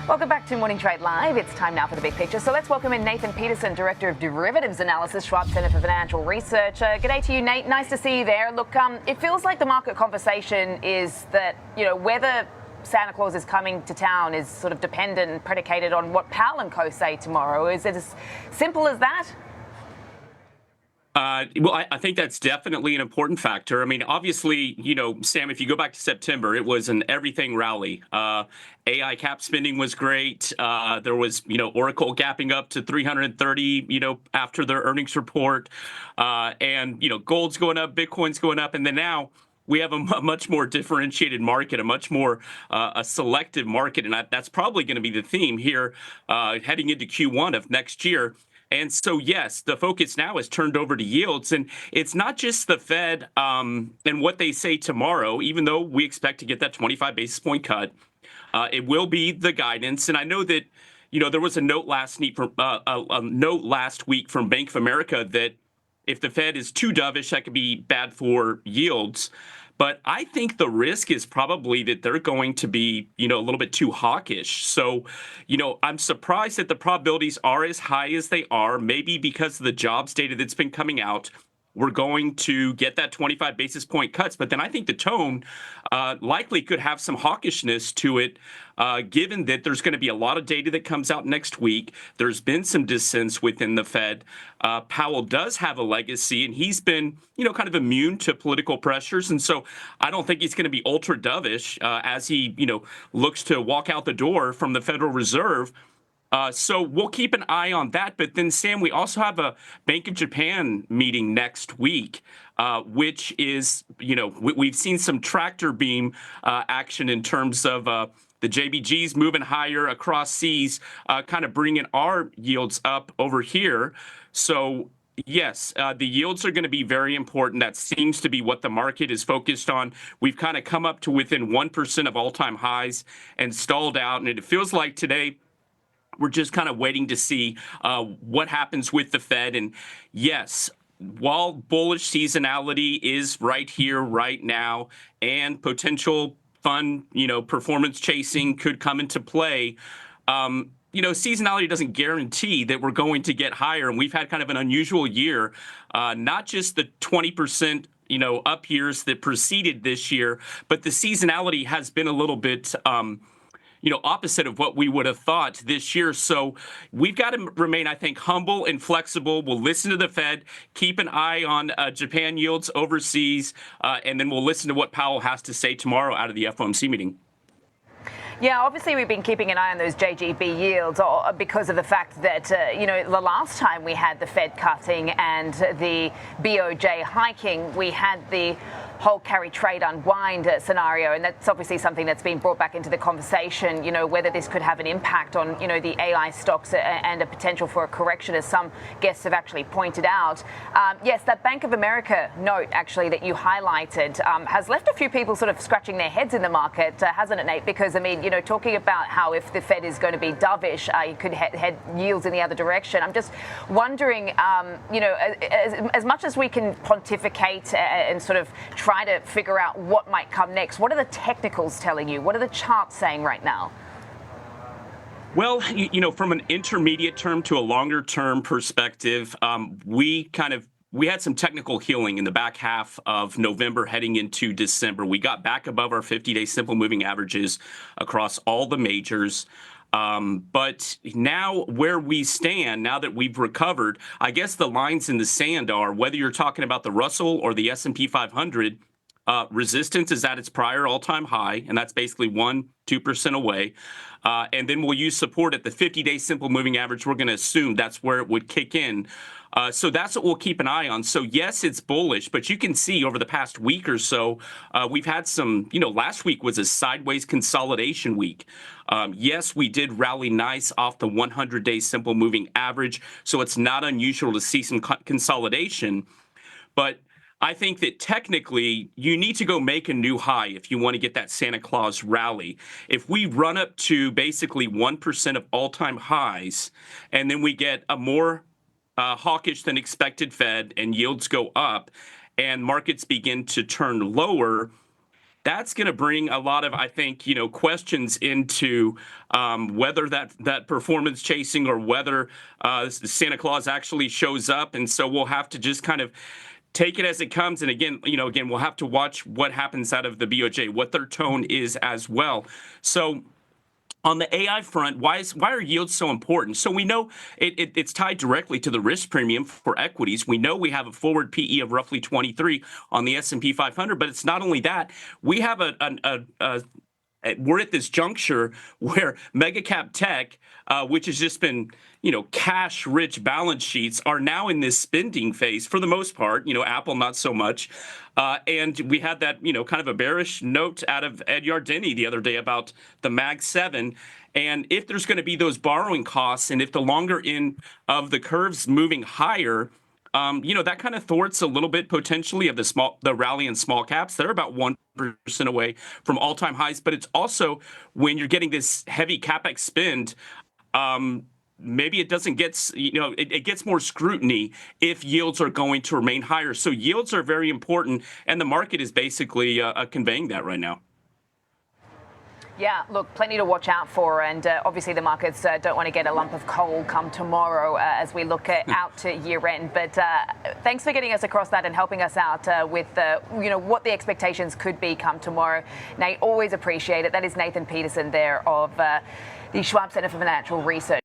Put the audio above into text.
Welcome back to Morning Trade Live. It's time now for the big picture. So let's welcome in Nathan Peterson, Director of Derivatives Analysis, Schwab Center for Financial Research. Good day to you, Nate. Nice to see you there. Look, it feels like the market conversation is that, whether Santa Claus is coming to town is sort of dependent and predicated on what Powell and co say tomorrow. Is it as simple as that? I think that's definitely an important factor. I mean, obviously, Sam, if you go back to September, it was an everything rally. AI cap spending was great. There was, Oracle gapping up to 330, after their earnings report. And gold's going up, Bitcoin's going up. And then now we have a much more differentiated market, a much more a selective market. And that's probably going to be the theme here heading into Q1 of next year. And so, yes, the focus now is turned over to yields. And it's not just the Fed and what they say tomorrow, even though we expect to get that 25 basis point cut. It will be the guidance. And I know that, there was a note last week from Bank of America that if the Fed is too dovish, that could be bad for yields. But I think the risk is probably that they're going to be, a little bit too hawkish. So, I'm surprised that the probabilities are as high as they are, maybe because of the jobs data that's been coming out. We're going to get that 25 basis point cuts. But then I think the tone likely could have some hawkishness to it, given that there's going to be a lot of data that comes out next week. There's been some dissents within the Fed. Powell does have a legacy, and he's been, kind of immune to political pressures. And so I don't think he's going to be ultra dovish as he, looks to walk out the door from the Federal Reserve. So we'll keep an eye on that. But then, Sam, we also have a Bank of Japan meeting next week, which is, we've seen some tractor beam action in terms of the JBGs moving higher across seas, kind of bringing our yields up over here. So, yes, the yields are going to be very important. That seems to be what the market is focused on. We've kind of come up to within 1% of all-time highs and stalled out. And it feels like today we're just kind of waiting to see what happens with the Fed. And yes, while bullish seasonality is right here, right now, and potential fun, performance chasing could come into play, seasonality doesn't guarantee that we're going to get higher. And we've had kind of an unusual year, not just the 20%, up years that preceded this year, but the seasonality has been a little bit opposite of what we would have thought this year. So we've got to remain, I think, humble and flexible. We'll listen to the Fed, keep an eye on Japan yields overseas, and then we'll listen to what Powell has to say tomorrow out of the FOMC meeting. Yeah, obviously we've been keeping an eye on those JGB yields because of the fact that, the last time we had the Fed cutting and the BOJ hiking, we had the whole carry trade unwind scenario. And that's obviously something that's been brought back into the conversation, whether this could have an impact on, the AI stocks and a potential for a correction, as some guests have actually pointed out. Yes, that Bank of America note, actually, that you highlighted has left a few people sort of scratching their heads in the market, hasn't it, Nate? Because, I mean, talking about how if the Fed is going to be dovish, you could head yields in the other direction. I'm just wondering, as much as we can pontificate and sort of try to figure out what might come next, what are the technicals telling you? What are the charts saying right now? Well, from an intermediate term to a longer term perspective, we had some technical healing in the back half of November heading into December. We got back above our 50-day simple moving averages across all the majors. But now where we stand, now that we've recovered, I guess the lines in the sand are, whether you're talking about the Russell or the S&P 500, resistance is at its prior all-time high, and that's basically 1-2% away. And then we'll use support at the 50-day simple moving average. We're going to assume that's where it would kick in. So that's what we'll keep an eye on. So yes, it's bullish, but you can see over the past week or so, we've had some, last week was a sideways consolidation week. Yes, we did rally nice off the 100-day simple moving average. So it's not unusual to see some consolidation, but I think that technically you need to go make a new high if you want to get that Santa Claus rally. If we run up to basically 1% of all-time highs, and then we get a more hawkish than expected Fed and yields go up and markets begin to turn lower, that's going to bring a lot of, I think, questions into whether that performance chasing or whether Santa Claus actually shows up. And so we'll have to just kind of take it as it comes. And again, we'll have to watch what happens out of the BOJ, what their tone is as well. So on the AI front, why are yields so important? So we know it's tied directly to the risk premium for equities. We know we have a forward PE of roughly 23 on the S&P 500, but it's not only that. We have we're at this juncture where mega cap tech, which has just been, cash rich balance sheets, are now in this spending phase for the most part. Apple not so much. And we had that, kind of a bearish note out of Ed Yardeni the other day about the Mag 7. And if there's going to be those borrowing costs, and if the longer end of the curve's moving higher, that kind of thwarts a little bit potentially of the rally in small caps. They're about 1% away from all-time highs. But it's also when you're getting this heavy capex spend, maybe it doesn't get, it gets more scrutiny if yields are going to remain higher. So yields are very important, and the market is basically conveying that right now. Yeah, look, plenty to watch out for, and obviously the markets don't want to get a lump of coal come tomorrow as we look out to year end. But thanks for getting us across that and helping us out with what the expectations could be come tomorrow. Nate, always appreciate it. That is Nathan Peterson there of the Schwab Center for Financial Research.